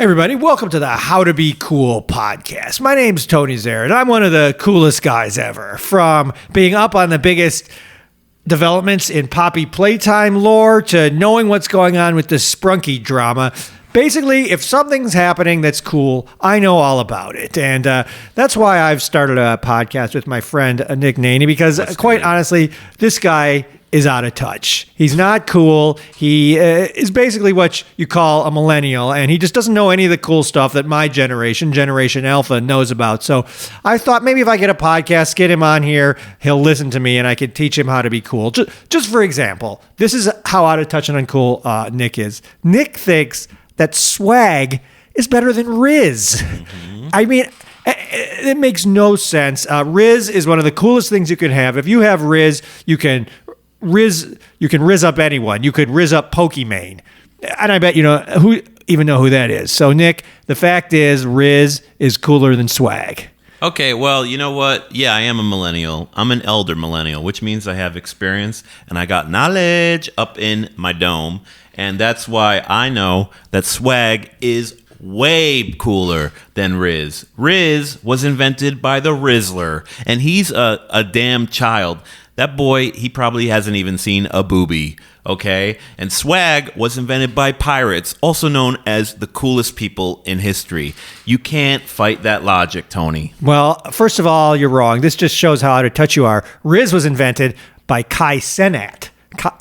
Everybody, welcome to the How to Be Cool podcast. My name's Tony Zare, and I'm one of the coolest guys ever. From being up on the biggest developments in Poppy Playtime lore to knowing what's going on with the Sprunky drama. Basically, if something's happening that's cool, I know all about it. And that's why I've started a podcast with my friend Nick Naney, because quite honestly, this guy is out of touch. He's not cool. He is basically what you call a millennial, and he just doesn't know any of the cool stuff that my generation, Generation Alpha, knows about. So I thought maybe if I get a podcast, get him on here, he'll listen to me, and I could teach him how to be cool. Just for example, this is how out of touch and uncool Nick is. Nick thinks that swag is better than Rizz. Mm-hmm. I mean, it makes no sense. Rizz is one of the coolest things you can have. If you have Rizz, you can Rizz up anyone. You could Rizz up Pokimane. And I bet you know who that is. So Nick, the fact is Rizz is cooler than swag. Okay, well, you know what? Yeah, I am a millennial. I'm an elder millennial, which means I have experience and I got knowledge up in my dome. And that's why I know that swag is way cooler than Rizz. Rizz was invented by the Rizzler, and he's a damn child. That boy, he probably hasn't even seen a boobie, okay? And swag was invented by pirates, also known as the coolest people in history. You can't fight that logic, Tony. Well, first of all, you're wrong. This just shows how out of touch you are. Rizz was invented by Kai Cenat.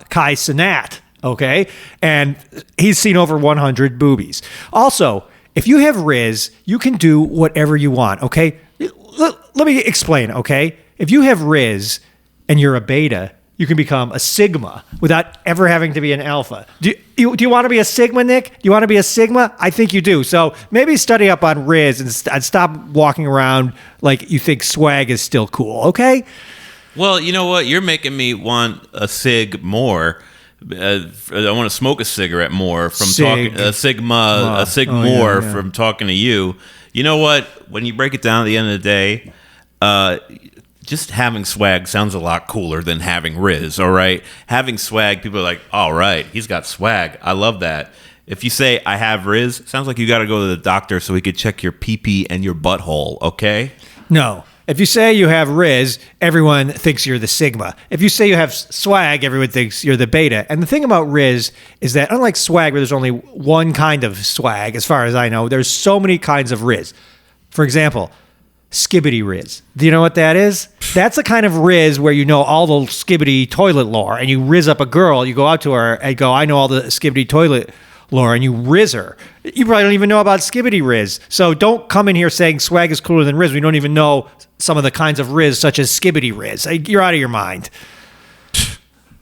Kai Cenat, okay? And he's seen over 100 boobies. Also, if you have Rizz, you can do whatever you want, okay? Let me explain, okay? If you have Rizz and you're a beta, you can become a sigma without ever having to be an alpha. Do you want to be a sigma, Nick? Do you want to be a sigma? I think you do. So maybe study up on Rizz and stop walking around like you think swag is still cool, okay? Well, you know what? You're making me want a cig more. I want to smoke a cigarette more from talking from talking to you. You know what? When you break it down at the end of the day, just having swag sounds a lot cooler than having Rizz, all right? Having swag, people are like, all right, he's got swag. I love that. If you say, I have Rizz, sounds like you got to go to the doctor so he could check your pee-pee and your butthole, okay? No. If you say you have Rizz, everyone thinks you're the sigma. If you say you have swag, everyone thinks you're the beta. And the thing about Rizz is that unlike swag, where there's only one kind of swag, as far as I know, there's so many kinds of Rizz. For example, Skibbity Rizz. Do you know what that is? That's the kind of Rizz where you know all the Skibbity toilet lore, and you Rizz up a girl, you go out to her and go, I know all the Skibbity toilet lore, and you Rizz her. You probably don't even know about Skibbity Rizz. So don't come in here saying swag is cooler than Rizz. We don't even know some of the kinds of Rizz, such as Skibbity Rizz. You're out of your mind.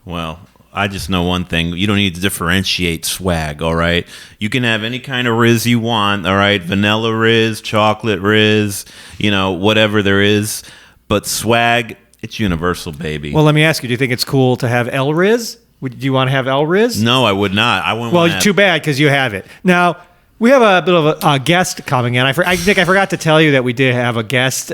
Well, I just know one thing. You don't need to differentiate swag, all right? You can have any kind of Rizz you want, all right? Vanilla Rizz, chocolate Rizz, whatever there is. But swag, it's universal, baby. Well, let me ask you, do you think it's cool to have L Rizz? Do you want to have L Rizz? No, I would not. I wouldn't. Well, too bad, because you have it. Now, we have a bit of a guest coming in. Nick, I forgot to tell you that we did have a guest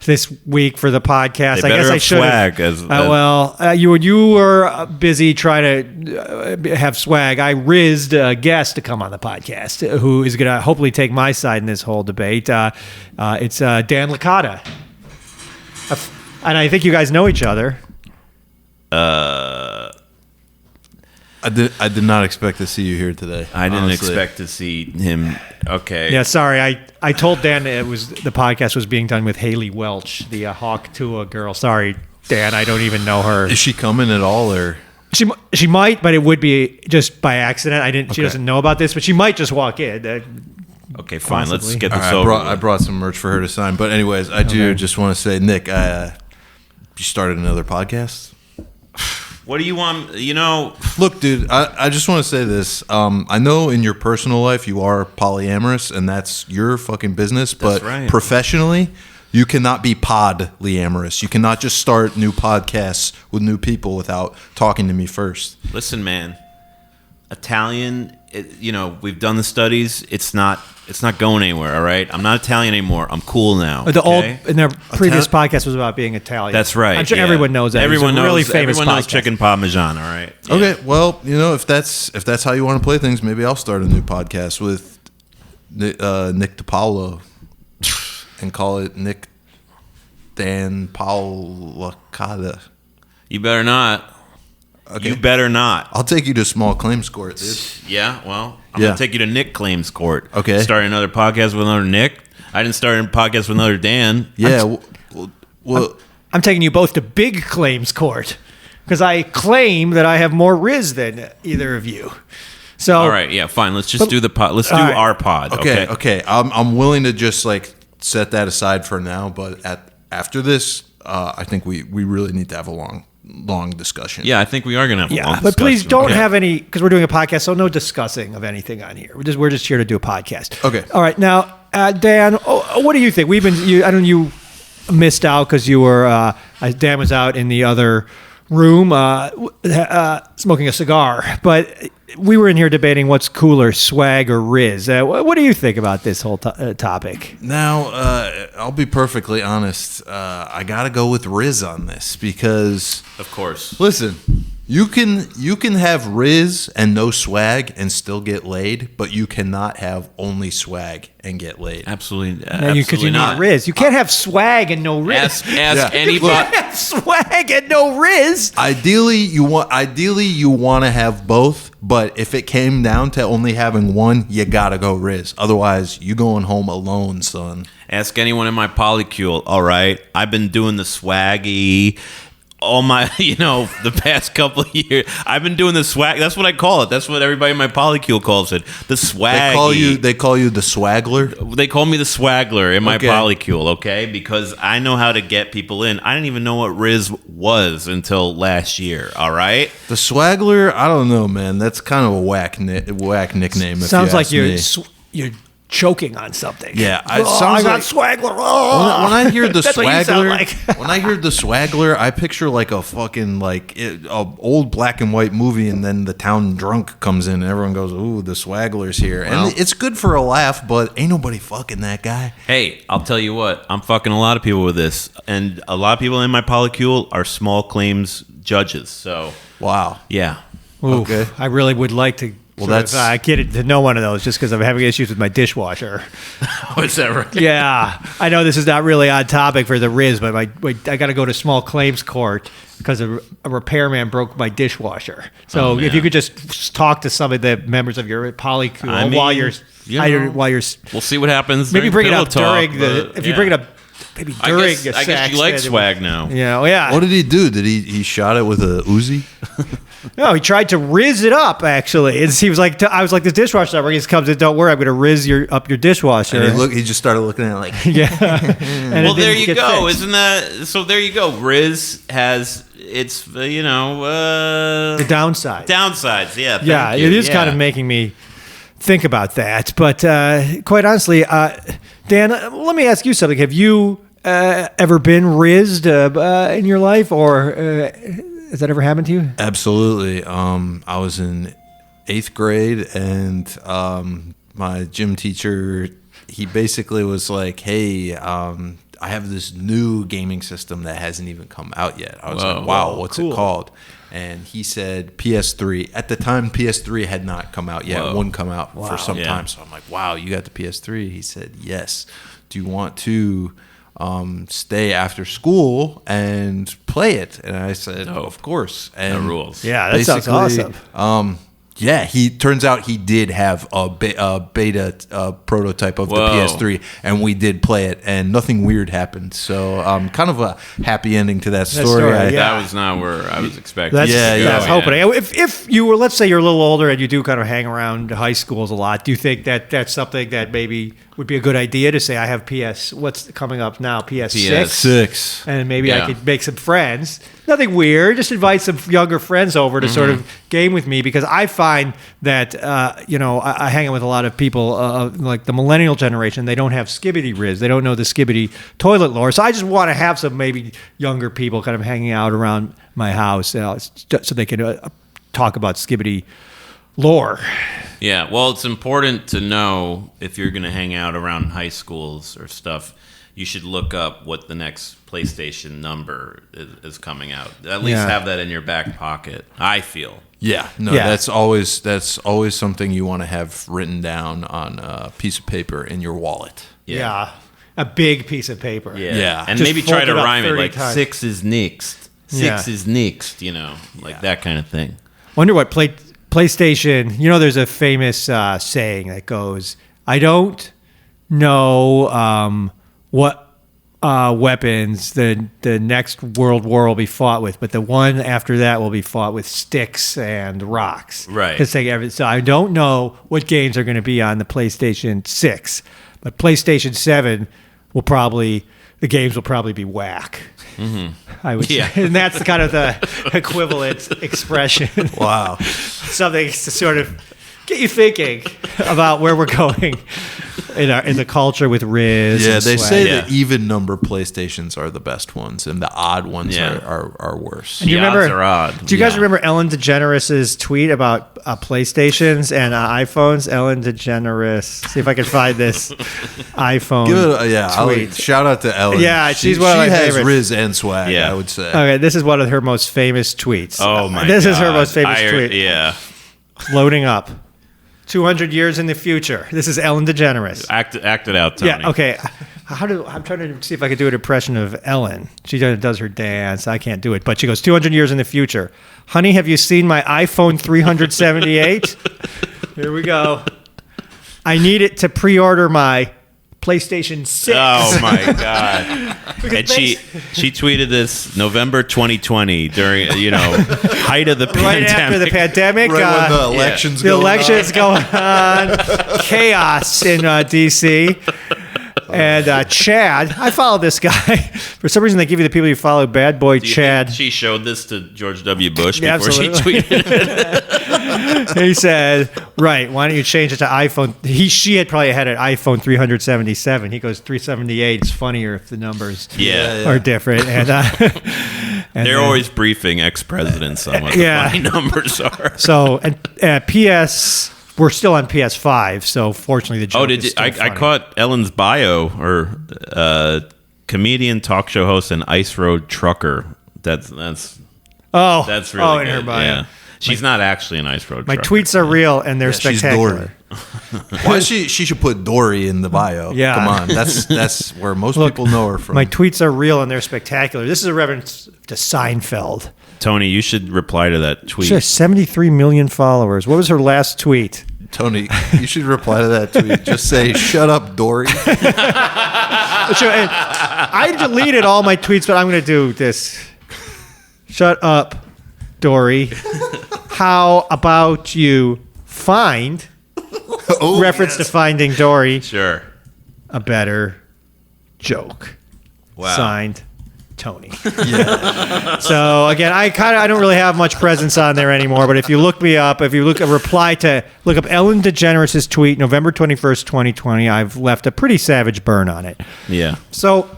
this week for the podcast. I guess I should have. You were busy trying to have swag. I rizzed a guest to come on the podcast who is going to hopefully take my side in this whole debate. It's Dan Licata. And I think you guys know each other. I did not expect to see you here today. I didn't expect to see him. Okay. Yeah, sorry. I told Dan that the podcast was being done with Haley Welch, the Hawk Tua girl. Sorry, Dan, I don't even know her. Is she coming at all, or she might, but it would be just by accident. Okay. She doesn't know about this, but she might just walk in. Okay, fine. Possibly. Let's get this over. I brought some merch for her to sign. But anyways, I do just want to say, Nick, you started another podcast. What do you want? Look, dude, I just want to say this. I know in your personal life you are polyamorous, and that's your fucking business. But professionally, you cannot be polyamorous. You cannot just start new podcasts with new people without talking to me first. Listen, man. Italian, we've done the studies. It's not going anywhere, all right? I'm not Italian anymore. I'm cool now. Their previous podcast was about being Italian. That's right. I'm sure everyone knows that. Everyone knows, really famous everyone knows chicken parmesan, all right? Yeah. Okay, well, if that's how you want to play things, maybe I'll start a new podcast with Nick DiPaolo and call it Nick Dan Paul Licata. You better not. Okay. You better not. I'll take you to small claims court, dude. Yeah, well, I'm going to take you to Nick Claims Court. Okay. Start another podcast with another Nick. I didn't start a podcast with another Dan. Yeah. I'm taking you both to Big Claims Court because I claim that I have more Rizz than either of you. So all right, yeah, fine. Let's just do the pod. Let's do our pod. Okay. I'm willing to just like set that aside for now, but after this, I think we really need to have a long discussion. Yeah, I think we are going to have a long discussion. But please don't have any, because we're doing a podcast, so no discussing of anything on here. We're just here to do a podcast. Okay. All right. Now, Dan, what do you think? I don't know, you missed out because you were, Dan was out in the other room smoking a cigar, but we were in here debating what's cooler, swag or Rizz. What do you think about this whole topic? Now, I'll be perfectly honest. I got to go with Rizz on this because, of course, listen, you can have Rizz and no swag and still get laid, but you cannot have only swag and get laid. Absolutely, because you need Rizz. You can't have swag and no Rizz. Ask anybody. You can't have swag and no Rizz. Ideally, you want to have both, but if it came down to only having one, you gotta go Rizz. Otherwise, you going home alone, son. Ask anyone in my polycule. All right, I've been doing the swaggy. All my, the past couple of years, I've been doing the swag. That's what I call it. That's what everybody in my polycule calls it. The swaggy. They call you the swaggler. They call me the swaggler in my polycule. Okay, because I know how to get people in. I didn't even know what Rizz was until last year. All right. The swaggler. I don't know, man. That's kind of a whack nickname. Sounds like you're choking on something. Yeah, it sounds I got swaggler. Oh. When I hear the swaggler, like. When I hear the swaggler, I picture like a fucking old black and white movie, and then the town drunk comes in, and everyone goes, "Ooh, the swaggler's here," and it's good for a laugh, but ain't nobody fucking that guy. Hey, I'll tell you what, I'm fucking a lot of people with this, and a lot of people in my polycule are small claims judges. So wow, yeah, Oof, okay. I really would like to. I get to know one of those just because I'm having issues with my dishwasher. Oh, is that right? Yeah. I know this is not really on topic for the Rizz, but I got to go to small claims court because a repairman broke my dishwasher. So if you could just talk to some of the members of your polycule while you're we'll see what happens. Maybe bring it up during you bring it up. Maybe during I guess you like swag now. Yeah. What did he do? Did he shot it with a Uzi? No, he tried to Rizz it up, actually. And he was like, I was like, this dishwasher number. He comes in, don't worry, I'm going to Rizz up your dishwasher. And he just started looking at it like, yeah. Well, there you go. Fixed. Isn't that, so there you go. Rizz has its, the downside. Downsides, yeah. Yeah, it is kind of making me think about that. But quite honestly, Dan, let me ask you something. Have you ever been Rizzed in your life, or has that ever happened to you? Absolutely. I was in 8th grade, and my gym teacher, he basically was like, hey, I have this new gaming system that hasn't even come out yet. I was like, wow, what's it called? And he said PS3. At the time, PS3 had not come out yet. It wouldn't come out for some time. So I'm like, wow, you got the PS3? He said, yes. Do you want to stay after school and play it? And I said, oh, of course. And the rules. Yeah, that sounds awesome. Yeah, he turns out he did have a beta prototype of the PS3, and we did play it, and nothing weird happened. So kind of a happy ending to that story. That was not where I was expecting. I was hoping. If you were, let's say you're a little older and you do kind of hang around high schools a lot, do you think that that's something that maybe would be a good idea to say, I have what's coming up now, PS6? And maybe I could make some friends. Nothing weird. Just invite some younger friends over to sort of game with me, because I find that, I hang out with a lot of people like the millennial generation. They don't have Skibbity Rizz. They don't know the Skibbity toilet lore. So I just want to have some maybe younger people kind of hanging out around my house so they can talk about Skibbity lore. Yeah, well, it's important to know if you're going to hang out around high schools or stuff, you should look up what the next PlayStation number is coming out. At least have that in your back pocket, I feel. Yeah, no, Yeah. that's always something you want to have written down on a piece of paper in your wallet. Yeah. A big piece of paper. Yeah. And Just maybe try to fold it up rhyme it 30 like times. 6 is next. Six is next, like that kind of thing. Wonder what PlayStation, there's a famous saying that goes, I don't know what weapons the next world war will be fought with, but the one after that will be fought with sticks and rocks. Right. So I don't know what games are going to be on the PlayStation 6, but PlayStation 7 the games will probably be whack. Mm-hmm. I would say. And that's kind of the equivalent expression. Wow. Something to sort of get you thinking about where we're going in the culture with Rizz. Yeah, and they Swag. say the even number PlayStations are the best ones, and the odd ones are worse. Do you The remember? odds are odd. Do you guys remember Ellen DeGeneres' tweet about PlayStations and iPhones? Ellen DeGeneres. See if I can find this iPhone. Tweet. Shout out to Ellen. Yeah, she's one of my She has favorites. Rizz and Swag. Yeah. I would say. Okay, this is one of her most famous tweets. Oh my! This is her most famous tweet. Yeah. Loading up. 200 years in the future. This is Ellen DeGeneres. Act it out, Tony. Yeah, okay. I'm trying to see if I could do an impression of Ellen. She does her dance. I can't do it. But she goes, 200 years in the future. Honey, have you seen my iPhone 378? Here we go. I need it to pre-order my PlayStation 6. Oh my god! And she tweeted this November 2020 during height of the pandemic. Right after the pandemic. Right when the elections the going elections going on. Chaos in D.C. And Chad, I follow this guy. For some reason, they give you the people you follow. Bad boy Do you Chad. think she showed this to George W. Bush Yeah, before she absolutely. tweeted it. He said, "Right, why don't you change it to iPhone?" She had probably had an iPhone 377. He goes, 378 is funnier if the numbers are different. And, They're always briefing ex-presidents on what the funny numbers are. So, and PS. We're still on PS5, so fortunately the joke is still I funny. caught Ellen's bio, or comedian, talk show host, and ice road trucker. That's really in good. her bio. Yeah. She's not actually an ice road My trucker. tweets are real and they're She's spectacular. Dory. Why she should put Dory in the bio? Yeah. Come on, that's where most people know her from. My tweets are real and they're spectacular. This is a reference to Seinfeld. Tony, you should reply to that tweet. She has 73 million followers. What was her last tweet? Tony, you should reply to that tweet. Just say, "Shut up, Dory." I deleted all my tweets, but I'm going to do this. Shut up, Dory. How about you find, reference to Finding Dory, Sure. a better joke. Wow. Signed, Tony. So again, I don't really have much presence on there anymore. But if you look me up, look up Ellen DeGeneres' tweet, November 21st, 2020. I've left a pretty savage burn on it. Yeah. So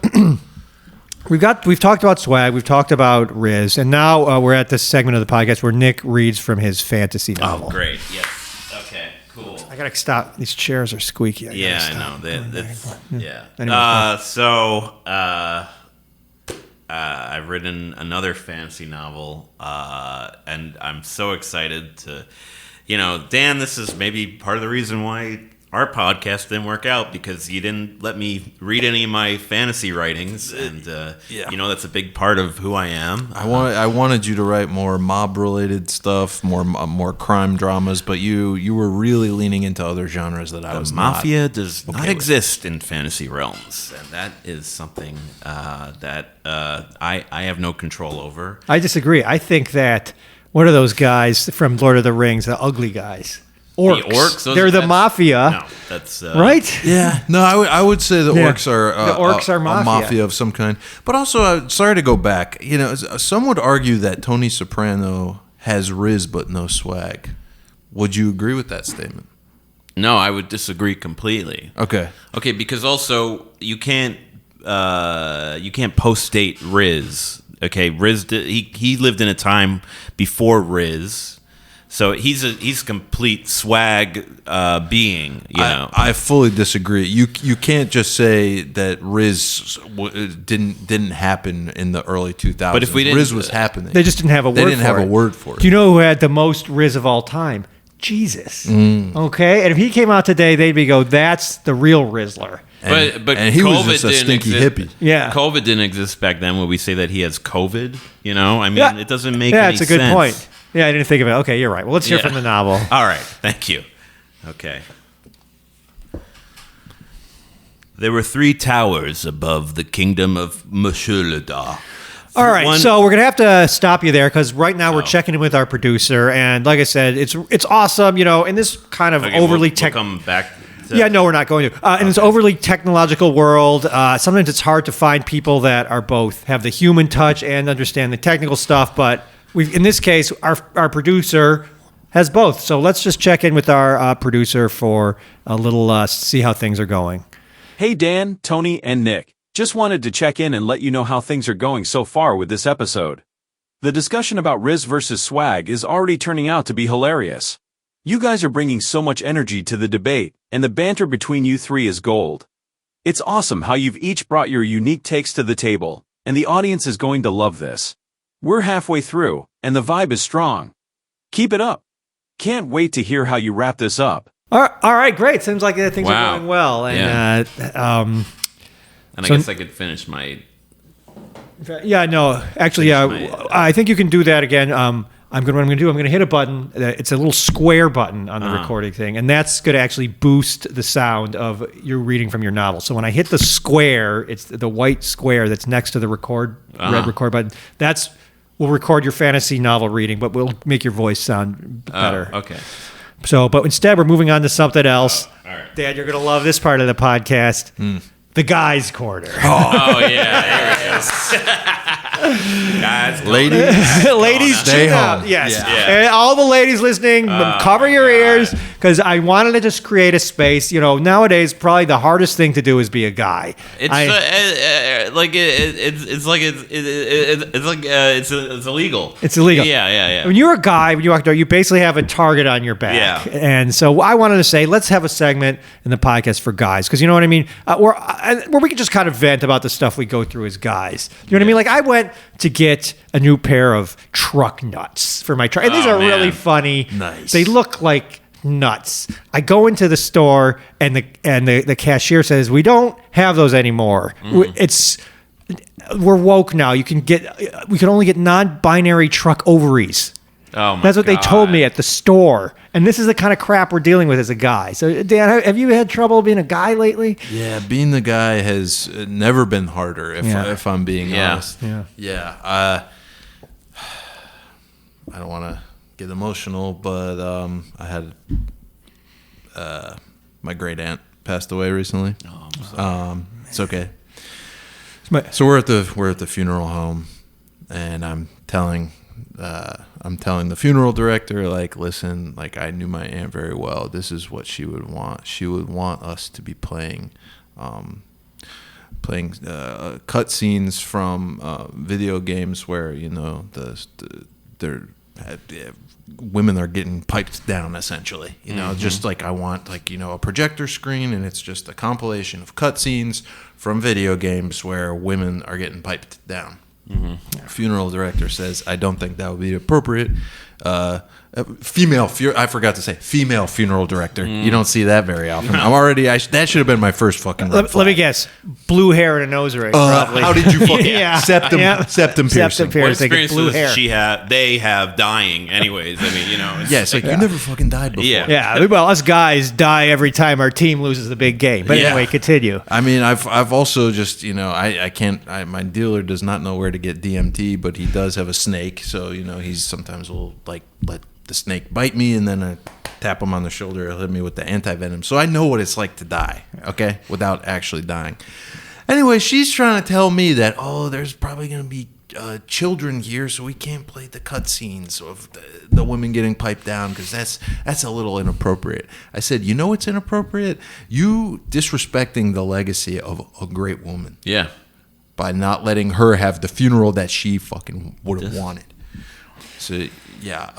we've talked about Swag, we've talked about Rizz, and now we're at this segment of the podcast where Nick reads from his fantasy novel. Oh, great. Yes. Okay. Cool. I gotta stop. These chairs are squeaky. I know. Yeah. Anyway, I've written another fantasy novel, and I'm so excited to, Dan, this is maybe part of the reason why our podcast didn't work out, because you didn't let me read any of my fantasy writings, and that's a big part of who I am. I wanted you to write more mob-related stuff, more crime dramas, but you were really leaning into other genres that I was Mafia not does okay not with. exist in fantasy realms, and that is something that I have no control over. I disagree. I think that what are those guys from Lord of the Rings, the ugly guys? Orcs. The orcs? They're the mafia. No, that's right? Yeah, no, I would say the orcs are The orcs are a mafia of some kind. But also, sorry to go back. Some would argue that Tony Soprano has Rizz but no swag. Would you agree with that statement? No, I would disagree completely. Okay, because also you can't post-date Rizz. Okay, Rizz he lived in a time before Rizz. So he's complete swag being, you know. I fully disagree. You can't just say that Rizz didn't happen in the early 2000s. But if we didn't, Rizz was happening. They just didn't have a word for it. They didn't have a word for it. Do you know who had the most Rizz of all time? Jesus. Okay? And if he came out today, they'd go, that's the real Rizzler. But and he COVID was just a stinky hippie. Yeah. COVID didn't exist back then when we say that he has COVID, you know? I mean, it doesn't make any sense. Yeah, it's a good point. Yeah, I didn't think of it. Okay, you're right. Well, let's hear from the novel. All right. Thank you. Okay. There were 3 towers above the kingdom of Monsieur le Daw. All right, so we're going to have to stop you there because right now we're checking in with our producer. And like I said, it's awesome, you know, in this kind of overly we'll come back. Yeah, no, we're not going to. In this overly technological world, sometimes it's hard to find people that are both have the human touch and understand the technical stuff. But in this case, our producer has both. So let's just check in with our producer for a little see how things are going. Hey, Dan, Tony, and Nick. Just wanted to check in and let you know how things are going so far with this episode. The discussion about Rizz versus Swag is already turning out to be hilarious. You guys are bringing so much energy to the debate, and the banter between you 3 is gold. It's awesome how you've each brought your unique takes to the table, and the audience is going to love this. We're halfway through, and the vibe is strong. Keep it up. Can't wait to hear how you wrap this up. All right, great. Seems like things are going well. And and I guess I could finish my... Yeah, no, actually, I think you can do that again. I'm going to hit a button. It's a little square button on the recording thing, and that's going to actually boost the sound of you reading from your novel. So when I hit the square, it's the white square that's next to the red record button. We'll record your fantasy novel reading, but we'll make your voice sound better. Okay. So, but instead, we're moving on to something else. All right. Dad, you're going to love this part of the podcast. The guys' corner. Oh yeah, there it is. Guys, ladies, stay tune out. home. Yes, Yeah. And all the ladies listening, cover your ears because I wanted to just create a space. You know, nowadays probably the hardest thing to do is be a guy. It's illegal. It's illegal. Yeah. When you're a guy, when you walk door, you basically have a target on your back. Yeah. And so I wanted to say, let's have a segment in the podcast for guys because you know what I mean. Where we can just kind of vent about the stuff we go through as guys. You know what I mean? Like I went to get a new pair of truck nuts for my truck. And these are really funny. Nice. They look like nuts. I go into the store and the cashier says, we don't have those anymore. We're woke now. We can only get non-binary truck ovaries. Oh my That's what God. they told me at the store. And this is the kind of crap we're dealing with as a guy. So, Dan, have you had trouble being a guy lately? Yeah, being the guy has never been harder, if I'm being honest. Yeah. I don't want to get emotional, but I had my great aunt passed away recently. Oh, I'm sorry. It's okay. So we're at the funeral home, and I'm telling the funeral director, like, listen, like I knew my aunt very well. This is what she would want. She would want us to be playing cut scenes from video games where, you know, women are getting piped down, essentially. You know, just like I want, like, you know, a projector screen, and it's just a compilation of cut scenes from video games where women are getting piped down. Funeral director says, I don't think that would be appropriate. I forgot to say female funeral director. You don't see that very often. That should have been my first fucking red flag. Let me guess. Blue hair and a nose ring, probably. How did you fucking septum piercing? What piercing. experience Blue does hair. they have dying anyways? I mean, you know. It's like you never fucking died before. Yeah, well, us guys die every time our team loses the big game. But anyway, continue. I mean, I've also just, you know, I can't. My dealer does not know where to get DMT, but he does have a snake, so you know he's sometimes will like let the snake bite me, and then I tap him on the shoulder, he'll hit me with the anti-venom. So I know what it's like to die, okay, without actually dying. Anyway, she's trying to tell me that, there's probably going to be children here, so we can't play the cutscenes of the women getting piped down because that's a little inappropriate. I said, you know what's inappropriate? You disrespecting the legacy of a great woman. Yeah. By not letting her have the funeral that she fucking would have wanted. So, yeah,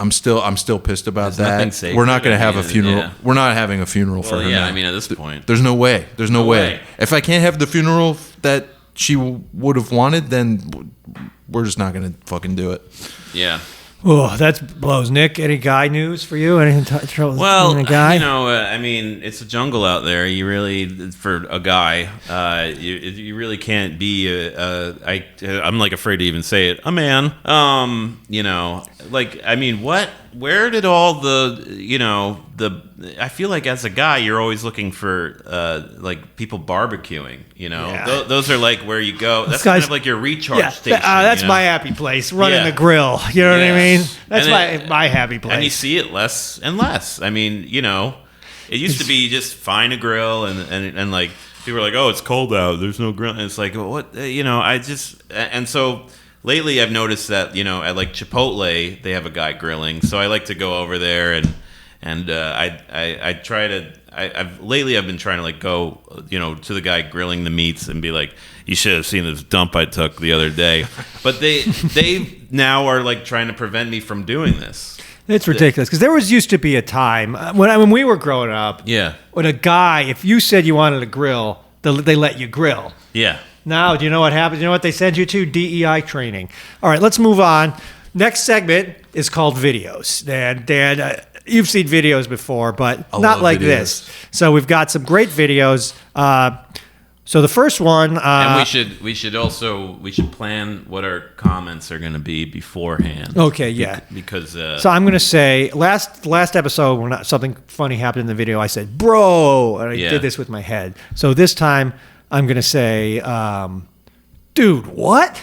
I'm still pissed about There's nothing that. sacred. We're not going to have a funeral. Yeah. We're not having a funeral for her. Yeah, now. I mean, at this point, There's no way. There's no way. way. If I can't have the funeral that she would have wanted, then we're just not going to fucking do it. yeah. Oh, that blows. Nick, any guy news for you? Anything trouble Well, being a guy? I mean, it's a jungle out there. You really, for a guy, you really can't be I'm like afraid to even say it. A man. Like, I mean, where did all I feel like as a guy, you're always looking for like people barbecuing. Yeah. Those are like where you go. That's kind of like your recharge station. That's you know? my happy place. Running Yeah. the grill. You know what I Yeah. mean? That's And my happy place. And you see it less and less. I mean, it used to be you just find a grill and like people are like, oh, it's cold out. There's no grill. And it's like, what? And so lately I've noticed that, at like Chipotle, they have a guy grilling. So I like to go over there and I try to. I've been trying to like go, to the guy grilling the meats and be like, you should have seen this dump I took the other day. But they now are like trying to prevent me from doing this. It's ridiculous because there used to be a time when we were growing up. Yeah. When a guy, if you said you wanted to grill, they let you grill. Yeah. Now, do you know what happens? You know what they send you to? DEI training. All right, let's move on. Next segment is called videos. Dan, you've seen videos before, but not like videos. this. So we've got some great videos. So the first one, And we should plan what our comments are going to be beforehand. Okay, yeah. Because so I'm going to say last episode when something funny happened in the video, I said bro, and I did this with my head. So this time I'm going to say, dude, what?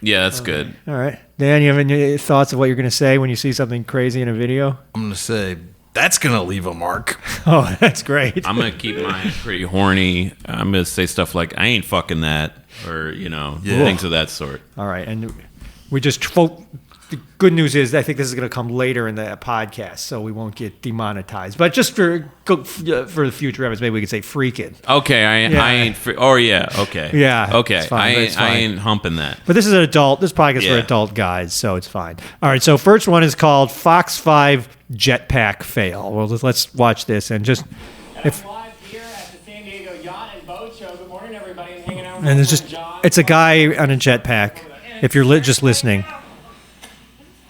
yeah, that's good. All right, Dan, you have any thoughts of what you're going to say when you see something crazy in a video? I'm going to say that's going to leave a mark. Oh, that's great. I'm going to keep mine pretty horny. I'm going to say stuff like, I ain't fucking that, or, things of that sort. All right, and we just the good news is I think this is going to come later in the podcast, so we won't get demonetized. But just for the future episodes, maybe we could say freaking. Okay, I ain't. Okay. Yeah, Okay, it's fine, it's fine. I ain't humping that. But this is an adult. This podcast is for adult guys, so it's fine. All right, so first one is called Fox 5 Jetpack Fail. Well, let's watch this and just I'm live here at the San Diego Yacht and Boat Show. Good morning, everybody. I'm hanging out with and it's a guy on a jetpack. If you're just listening,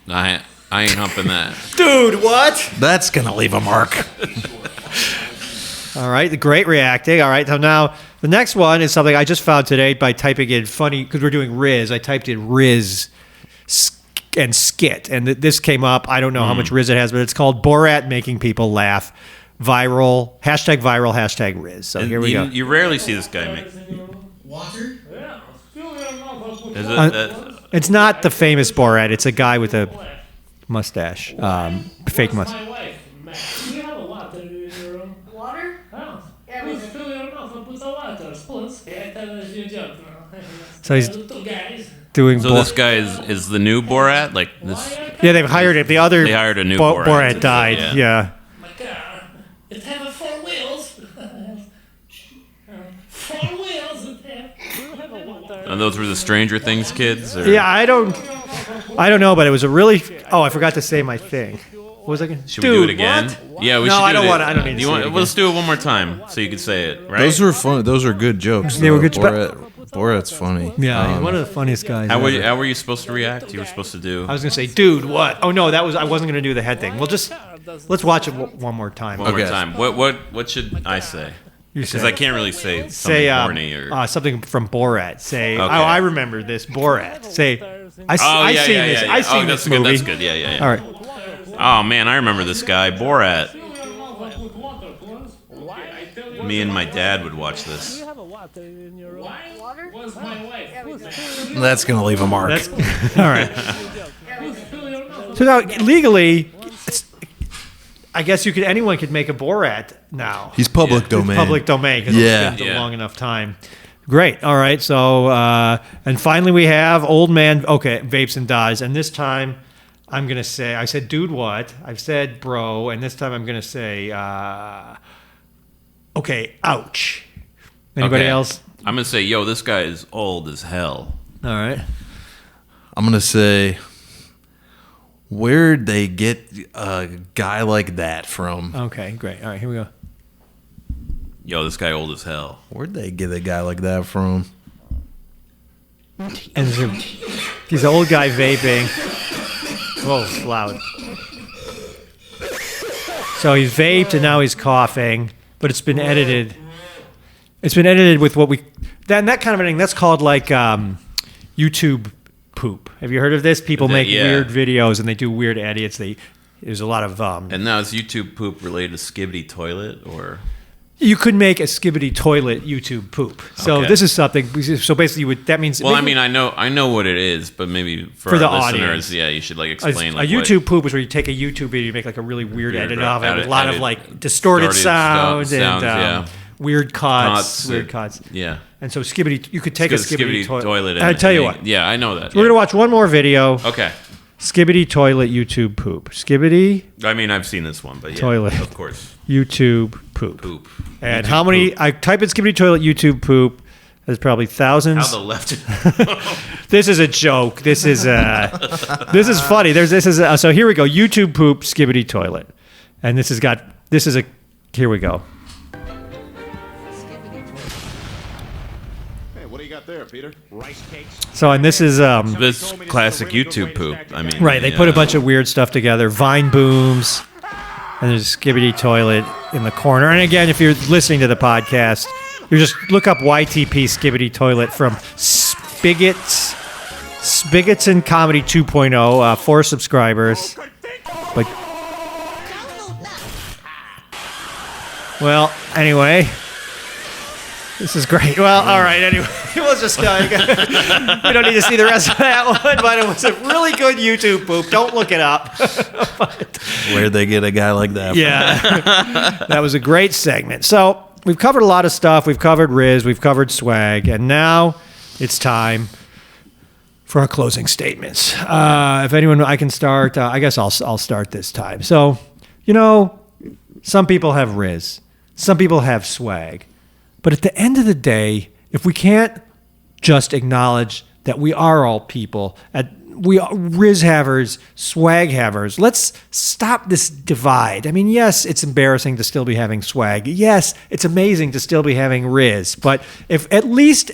I ain't humping that. dude, what? That's going to leave a mark. All right, great reacting. All right, so now the next one is something I just found today by typing in funny, because we're doing Rizz. I typed in Rizz and skit, and this came up. I don't know how much Rizz it has, but it's called Borat making people laugh. Viral, hashtag Rizz. So here we go. You rarely see this guy make. Water? Is it, It's not the famous Borat. It's a guy with a mustache, fake mustache. My wife. You have a lot to do in your room. Water? Oh. Yeah, Please fill your mouth and put some water. Please. Yeah, that is your job now. So he's Two guys. doing. so this guy is the new Borat? Like this? Yeah, they've hired him. The other They hired a new Borat Borat. died. Yeah. My car. It have 4 wheels. 4 wheels. It have a water. And those were the Stranger Things kids? Or? Yeah, I don't know, but it was a really. Oh, I forgot to say my thing. What was I going to? Should we do it again? What? Yeah, we No, should. I don't want to. I don't need to. You say want? it again. Let's do it one more time so you can say it. Right? Those were fun. Those are good jokes. They were though. good. Borat's funny. Yeah, he's one of the funniest guys. How ever. were you supposed to react? You were supposed to do. I was gonna say, dude, what? Oh no, I wasn't gonna do the head thing. Well, let's watch it one more time. One more Okay. time. What should I say? You Because say, I can't really say say something corny or. something from Borat. Say, Okay. oh, I remember this Borat. Say, Oh, I've yeah, seen yeah, this. yeah, yeah. I've seen that's this good. movie. That's good. Yeah, yeah, yeah. All right. Oh man, I remember this guy, Borat. Fill your mouth and put water, please. Why? I tell you. Me and my dad would watch this. Why? Water? Was my wife. That's going to leave a mark. That's all right. Please fill your mouth. So now legally, anyone could make a Borat now. He's public It's domain. public domain because Yeah. it's been Yeah. a long enough time. Great. All right. So and finally we have old man. Okay, vapes and dies, and this time I'm gonna say I said dude what? I've said bro, and this time I'm gonna say okay, ouch. Anybody Okay. else? I'm gonna say, yo, this guy is old as hell. All right. I'm going to say, Where'd they get a guy like that from? Okay, great. All right, here we go. Yo, this guy old as hell. Where'd they get a guy like that from? And he's an old guy vaping. Whoa, it's loud. So he's vaped and now he's coughing, but it's been edited. It's been edited with what we... that kind of thing, that's called like YouTube poop. Have you heard of this? People make weird videos and they do weird edits. There's a lot of... and now is YouTube poop related to Skibidi Toilet or... You could make a Skibidi Toilet YouTube poop. So this is something. So basically, that means. Well, I mean, I know what it is, but maybe for the our listeners, audience, you should like explain. A YouTube poop is where you take a YouTube video, you make like a really weird edit of it, with a lot of like distorted sound and weird cuts. Weird cuts. Yeah. And so Skibidi, you could take a Skibidi Toilet. And I tell you what. Yeah, I know that. We're gonna watch one more video. Okay. Skibidi Toilet YouTube poop. Skibidi. I mean, I've seen this one, but Toilet. Of course. YouTube poop. Poop. And YouTube how many? Poop. I type in Skibidi Toilet YouTube poop. There's probably thousands. How the left. This is a joke. This is funny. So here we go. YouTube poop Skibidi Toilet, and here we go. Hey, what do you got there, Peter? Rice cakes. So and this is This classic YouTube poop. I mean, right. They put a bunch of weird stuff together. Vine booms, and there's a Skibidi Toilet in the corner. And again, if you're listening to the podcast, you just look up YTP Skibidi Toilet from Spigots and Comedy 2.0. 4 subscribers. But well, anyway. This is great. Well, all right. Anyway, we'll just we don't need to see the rest of that one, but it was a really good YouTube poop. Don't look it up. Where'd they get a guy like that? Yeah, that was a great segment. So we've covered a lot of stuff. We've covered Rizz. We've covered swag, and now it's time for our closing statements. If anyone, I can start. I guess I'll start this time. So, some people have Rizz. Some people have swag. But at the end of the day, if we can't just acknowledge that we are all people, we are Rizz havers, swag havers, let's stop this divide. I mean, yes, it's embarrassing to still be having swag. Yes, it's amazing to still be having Rizz. But if at least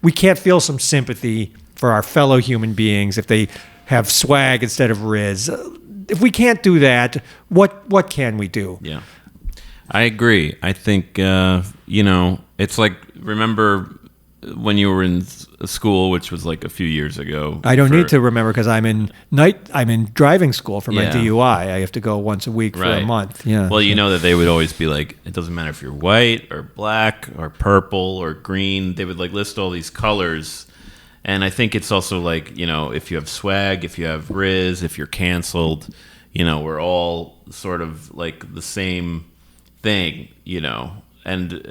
we can't feel some sympathy for our fellow human beings if they have swag instead of Rizz, if we can't do that, what can we do? Yeah. I agree. I think, it's like, remember when you were in school, which was like a few years ago. I don't need to remember because I'm in driving school for my DUI. I have to go once a week for a month. Yeah. Well, you know that they would always be like, it doesn't matter if you're white or black or purple or green. They would like list all these colors. And I think it's also like, if you have swag, if you have Rizz, if you're canceled, we're all sort of like the same thing, and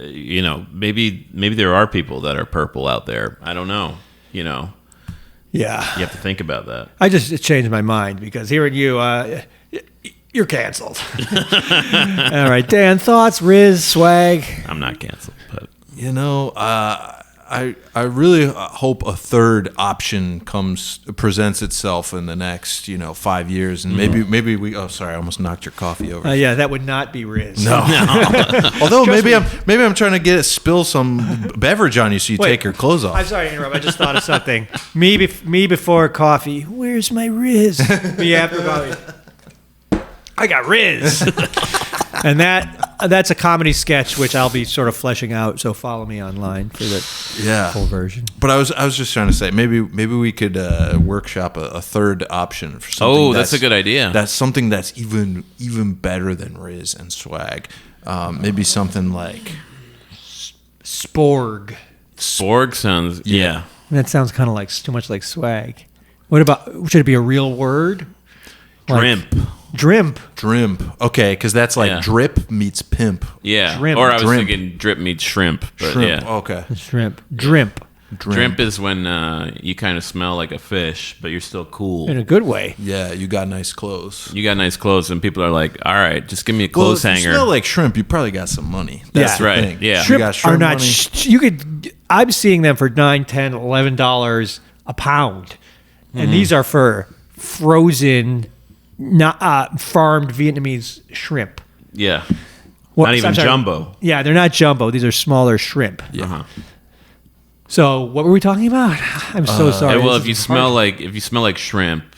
maybe there are people that are purple out there. I don't know, Yeah, you have to think about that. I just changed my mind because hearing you, you're canceled. All right, Dan, thoughts, Rizz, swag? I'm not canceled, but I really hope a third option presents itself in the next 5 years, and maybe we. Oh, sorry, I almost knocked your coffee over. Yeah, that would not be Rizz. No. Although maybe I'm trying to spill some beverage on you so you take your clothes off. I'm sorry to interrupt. I just thought of something. Me before coffee. Where's my Rizz? Me after coffee. I got Rizz. And that's a comedy sketch which I'll be sort of fleshing out. So follow me online for the full version. But I was just trying to say maybe we could workshop a third option for something. Oh, that's a good idea. That's something that's even better than Rizz and swag. Maybe something like Sporg. Sporg sounds That sounds kind of like too much like swag. What about should it be a real word? Drimp. Okay, because that's like drip meets pimp. Yeah. Drimp. Or I was thinking drip meets shrimp. But shrimp. Yeah. Okay. Drimp. Drimp is when you kind of smell like a fish, but you're still cool. In a good way. Yeah, you got nice clothes. You got nice clothes, and people are like, all right, just give me a clothes hanger. If you smell like shrimp, you probably got some money. That's the right. thing. Yeah. Shrimp, you got shrimp are not. money. I'm seeing them for $9, $10, $11 a pound, and these are for frozen not farmed Vietnamese shrimp. Yeah. Well, Not even I'm sorry. jumbo. Yeah, they're not jumbo. These are smaller shrimp. Yeah. Uh-huh. So what were we talking about? I'm so sorry. Well, This if you is smell hard. like shrimp,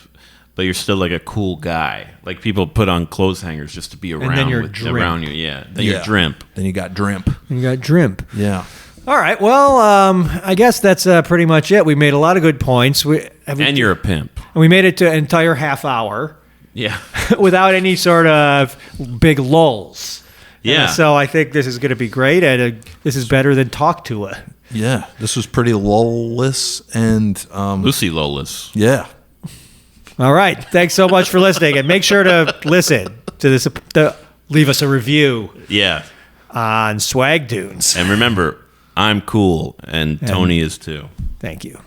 but you're still like a cool guy, like people put on clothes hangers just to be around then you're with, drimp. around you. Yeah, then you're drimp. Then you got drimp. You got shrimp. Yeah. All right. Well, I guess that's pretty much it. We made a lot of good points. And you're a pimp. We made it to an entire half hour Yeah. without any sort of big lulls. Yeah. So I think this is going to be great, and this is better than Talk to Her. Yeah. This was pretty lullless and Lucy Lolis. yeah. All right. Thanks so much for listening, and make sure to listen to this. To leave us a review Yeah. on Swag Dunes. And remember, I'm cool, and Tony is too. Thank you.